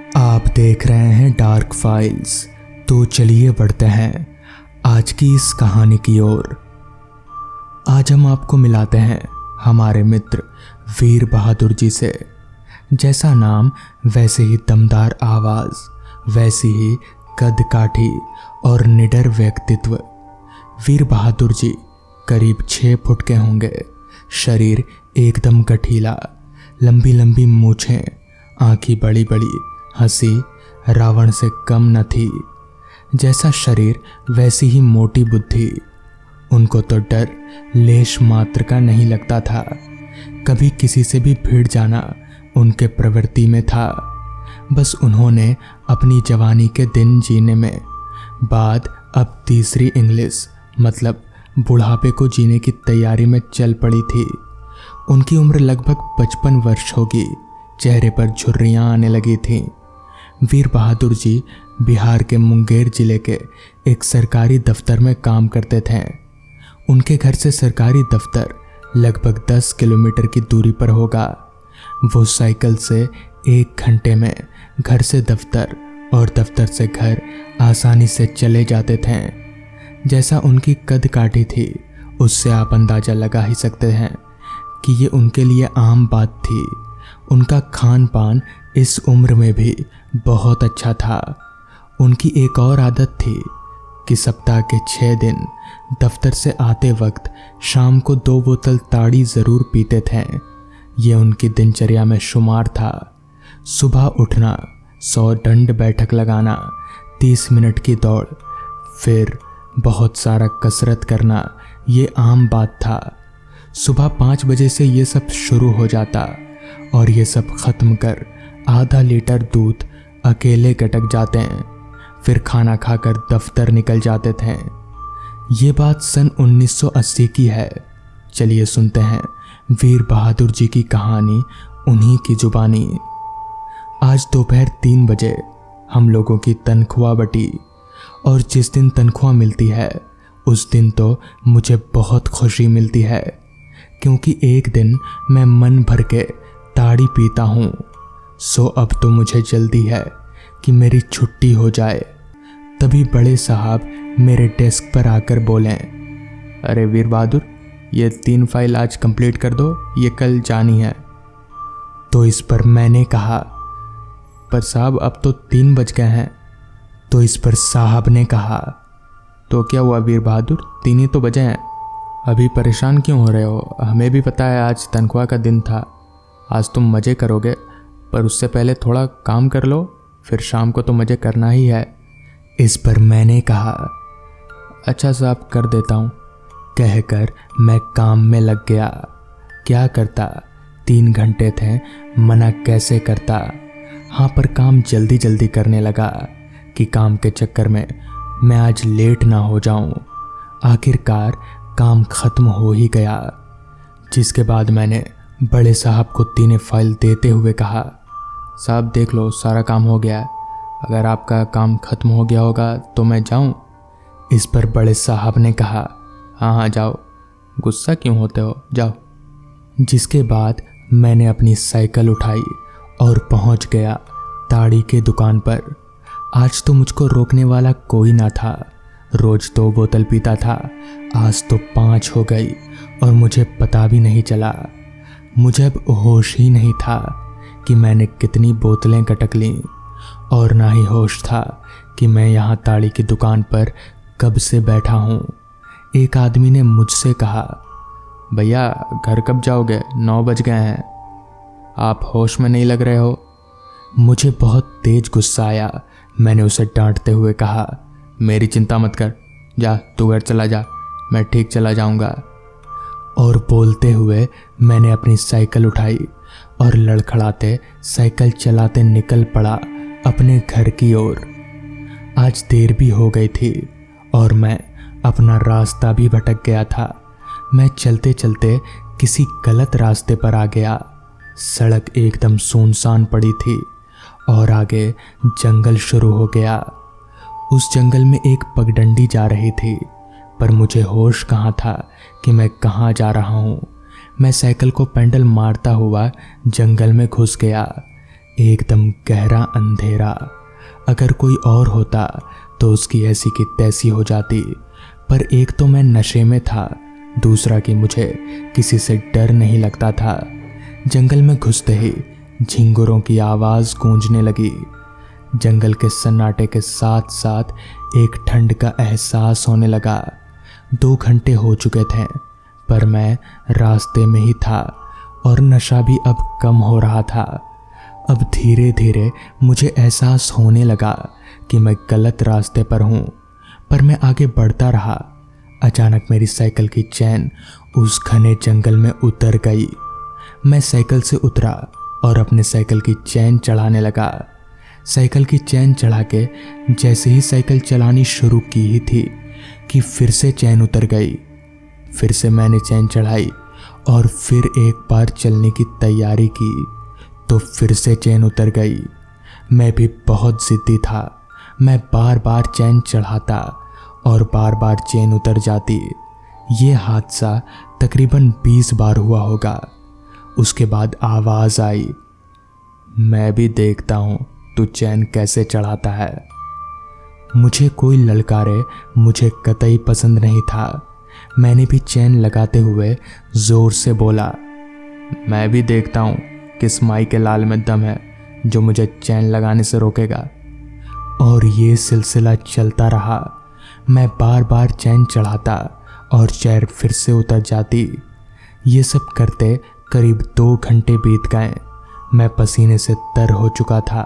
आप देख रहे हैं डार्क फाइल्स। तो चलिए बढ़ते हैं आज की इस कहानी की ओर। आज हम आपको मिलाते हैं हमारे मित्र वीर बहादुर जी से। जैसा नाम वैसे ही दमदार आवाज, वैसी ही कद काठी और निडर व्यक्तित्व। वीर बहादुर जी करीब 6 फुट के होंगे। शरीर एकदम गठीला, लंबी लंबी मूछें, आंखें बड़ी बड़ी, हंसी रावण से कम न थी। जैसा शरीर वैसी ही मोटी बुद्धि। उनको तो डर लेश मात्र का नहीं लगता था। कभी किसी से भी भिड़ जाना उनके प्रवृत्ति में था। बस उन्होंने अपनी जवानी के दिन जीने में बाद अब तीसरी इंग्लिश मतलब बुढ़ापे को जीने की तैयारी में चल पड़ी थी। उनकी उम्र लगभग 55 वर्ष होगी। चेहरे पर झुर्रियाँ आने लगी थीं। वीर बहादुर जी बिहार के मुंगेर जिले के एक सरकारी दफ्तर में काम करते थे। उनके घर से सरकारी दफ्तर लगभग 10 किलोमीटर की दूरी पर होगा। वो साइकिल से 1 घंटे में घर से दफ्तर और दफ्तर से घर आसानी से चले जाते थे। जैसा उनकी कद काठी थी, उससे आप अंदाजा लगा ही सकते हैं कि ये उनके लिए आम बात थी। उनका खान पान इस उम्र में भी बहुत अच्छा था। उनकी एक और आदत थी कि सप्ताह के 6 दिन दफ्तर से आते वक्त शाम को 2 बोतल ताड़ी ज़रूर पीते थे। ये उनकी दिनचर्या में शुमार था। सुबह उठना, 100 दंड बैठक लगाना, 30 मिनट की दौड़, फिर बहुत सारा कसरत करना, ये आम बात था। सुबह 5 बजे से ये सब शुरू हो जाता और ये सब ख़त्म कर आधा लीटर दूध अकेले गटक जाते हैं। फिर खाना खाकर दफ्तर निकल जाते थे। ये बात सन 1980 की है। चलिए सुनते हैं वीर बहादुर जी की कहानी उन्हीं की जुबानी। आज दोपहर 3 बजे हम लोगों की तनख्वाह बटी और जिस दिन तनख्वाह मिलती है उस दिन तो मुझे बहुत खुशी मिलती है, क्योंकि एक दिन मैं मन भर के ताड़ी पीता हूँ। सो अब तो मुझे जल्दी है कि मेरी छुट्टी हो जाए। तभी बड़े साहब मेरे डेस्क पर आकर बोले, अरे वीर बहादुर, ये 3 फाइल आज कंप्लीट कर दो, ये कल जानी है। तो इस पर मैंने कहा, पर साहब अब तो 3 बज गए हैं। तो इस पर साहब ने कहा, तो क्या हुआ वीर बहादुर, 3 ही तो बजे हैं, अभी परेशान क्यों हो रहे हो? हमें भी पता है आज तनख्वाह का दिन था, आज तुम मज़े करोगे, पर उससे पहले थोड़ा काम कर लो, फिर शाम को तो मज़े करना ही है। इस पर मैंने कहा, अच्छा साहब कर देता हूँ। कहकर मैं काम में लग गया। क्या करता, 3 घंटे थे, मना कैसे करता। हाँ, पर काम जल्दी जल्दी करने लगा कि काम के चक्कर में मैं आज लेट ना हो जाऊं। आखिरकार काम ख़त्म हो ही गया, जिसके बाद मैंने बड़े साहब को 3 फाइल देते हुए कहा, साहब देख लो सारा काम हो गया है, अगर आपका काम ख़त्म हो गया होगा तो मैं जाऊं? इस पर बड़े साहब ने कहा, हाँ हाँ जाओ, गुस्सा क्यों होते हो, जाओ। जिसके बाद मैंने अपनी साइकिल उठाई और पहुंच गया ताड़ी के दुकान पर। आज तो मुझको रोकने वाला कोई ना था। रोज 2 बोतल पीता था, आज तो 5 हो गई और मुझे पता भी नहीं चला। मुझे अब होश ही नहीं था कि मैंने कितनी बोतलें गटक लीं, और ना ही होश था कि मैं यहाँ ताड़ी की दुकान पर कब से बैठा हूँ। एक आदमी ने मुझसे कहा, भैया घर कब जाओगे, 9 बज गए हैं, आप होश में नहीं लग रहे हो। मुझे बहुत तेज गुस्सा आया। मैंने उसे डांटते हुए कहा, मेरी चिंता मत कर, जा तू घर चला जा, मैं ठीक चला जाऊँगा। और बोलते हुए मैंने अपनी साइकिल उठाई और लड़खड़ाते साइकिल चलाते निकल पड़ा अपने घर की ओर। आज देर भी हो गई थी और मैं अपना रास्ता भी भटक गया था। मैं चलते चलते किसी गलत रास्ते पर आ गया। सड़क एकदम सुनसान पड़ी थी और आगे जंगल शुरू हो गया। उस जंगल में एक पगडंडी जा रही थी, पर मुझे होश कहाँ था कि मैं कहाँ जा रहा हूँ। मैं साइकिल को पेडल मारता हुआ जंगल में घुस गया। एकदम गहरा अंधेरा। अगर कोई और होता तो उसकी ऐसी की तैसी हो जाती, पर एक तो मैं नशे में था, दूसरा कि मुझे किसी से डर नहीं लगता था। जंगल में घुसते ही झिंगुरों की आवाज़ गूंजने लगी। जंगल के सन्नाटे के साथ साथ एक ठंड का एहसास होने लगा। 2 घंटे हो चुके थे, पर मैं रास्ते में ही था और नशा भी अब कम हो रहा था। अब धीरे धीरे मुझे एहसास होने लगा कि मैं गलत रास्ते पर हूँ, पर मैं आगे बढ़ता रहा। अचानक मेरी साइकिल की चैन उस घने जंगल में उतर गई। मैं साइकिल से उतरा और अपने साइकिल की चैन चढ़ाने लगा। साइकिल की चैन चढ़ा के जैसे ही साइकिल चलानी शुरू की ही थी कि फिर से चैन उतर गई। फिर से मैंने चैन चढ़ाई और फिर एक बार चलने की तैयारी की तो फिर से चैन उतर गई। मैं भी बहुत जिद्दी था। मैं बार बार चैन चढ़ाता और बार बार चैन उतर जाती। ये हादसा तकरीबन 20 बार हुआ होगा। उसके बाद आवाज़ आई, मैं भी देखता हूँ तू चैन कैसे चढ़ाता है। मुझे कोई ललकारे मुझे कतई पसंद नहीं था। मैंने भी चैन लगाते हुए ज़ोर से बोला, मैं भी देखता हूँ किस माई के लाल में दम है जो मुझे चैन लगाने से रोकेगा। और ये सिलसिला चलता रहा। मैं बार बार चैन चढ़ाता और चैन फिर से उतर जाती। ये सब करते करीब 2 घंटे बीत गए। मैं पसीने से तर हो चुका था।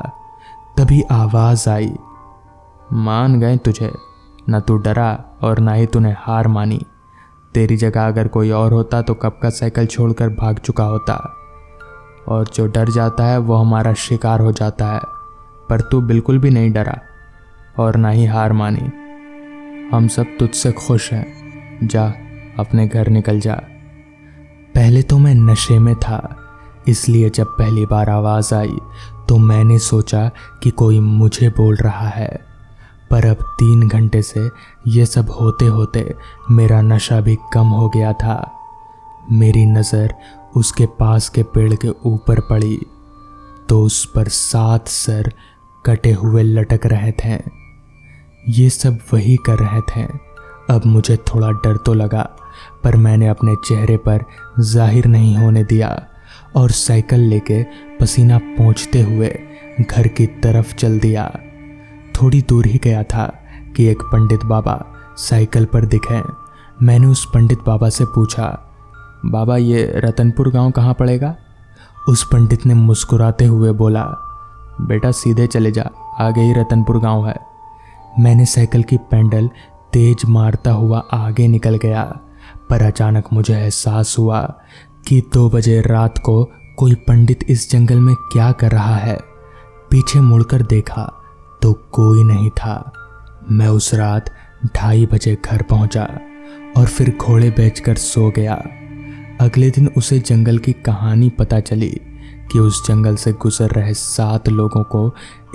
तभी आवाज़ आई, मान गए तुझे, न तू डरा और ना ही तूने हार मानी। तेरी जगह अगर कोई और होता तो कब का साइकिल छोड़कर भाग चुका होता। और जो डर जाता है वो हमारा शिकार हो जाता है, पर तू बिल्कुल भी नहीं डरा और ना ही हार मानी। हम सब तुझसे खुश हैं। जा अपने घर निकल जा। पहले तो मैं नशे में था, इसलिए जब पहली बार आवाज़ आई तो मैंने सोचा कि कोई मुझे बोल रहा है। पर अब 3 घंटे से ये सब होते होते मेरा नशा भी कम हो गया था। मेरी नज़र उसके पास के पेड़ के ऊपर पड़ी तो उस पर 7 सर कटे हुए लटक रहे थे। ये सब वही कर रहे थे। अब मुझे थोड़ा डर तो लगा, पर मैंने अपने चेहरे पर जाहिर नहीं होने दिया और साइकिल लेके पसीना पोंछते हुए घर की तरफ चल दिया। थोड़ी दूर ही गया था कि एक पंडित बाबा साइकिल पर दिखे। मैंने उस पंडित बाबा से पूछा, बाबा ये रतनपुर गांव कहाँ पड़ेगा? उस पंडित ने मुस्कुराते हुए बोला, बेटा सीधे चले जा, आगे ही रतनपुर गांव है। मैंने साइकिल की पेडल तेज मारता हुआ आगे निकल गया, पर अचानक मुझे एहसास हुआ कि 2 बजे रात को कोई पंडित इस जंगल में क्या कर रहा है। पीछे मुड़कर देखा तो कोई नहीं था। मैं उस रात 2:30 बजे घर पहुंचा और फिर घोड़े बेचकर सो गया। अगले दिन उसे जंगल की कहानी पता चली कि उस जंगल से गुजर रहे 7 लोगों को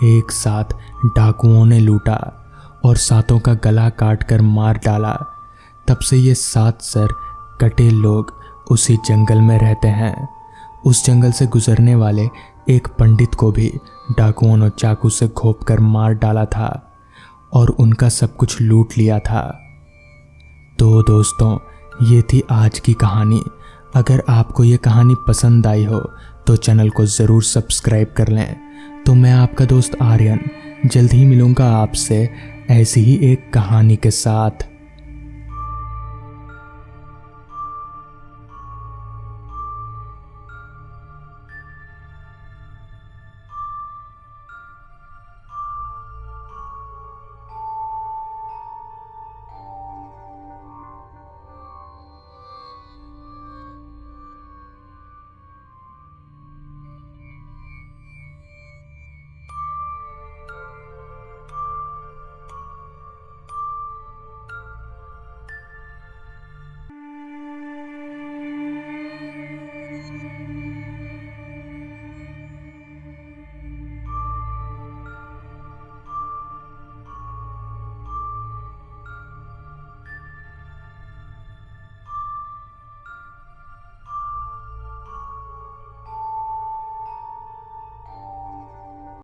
एक साथ डाकुओं ने लूटा और 7 का गला काटकर मार डाला। तब से ये 7 सर कटे लोग उसी जंगल में रहते हैं। उस जंगल से गुजरने वाले एक पंडित को भी डाकुओं ने चाकू से घोंपकर मार डाला था और उनका सब कुछ लूट लिया था। तो दोस्तों, ये थी आज की कहानी। अगर आपको ये कहानी पसंद आई हो तो चैनल को ज़रूर सब्सक्राइब कर लें। तो मैं आपका दोस्त आर्यन जल्द ही मिलूँगा आपसे ऐसी ही एक कहानी के साथ।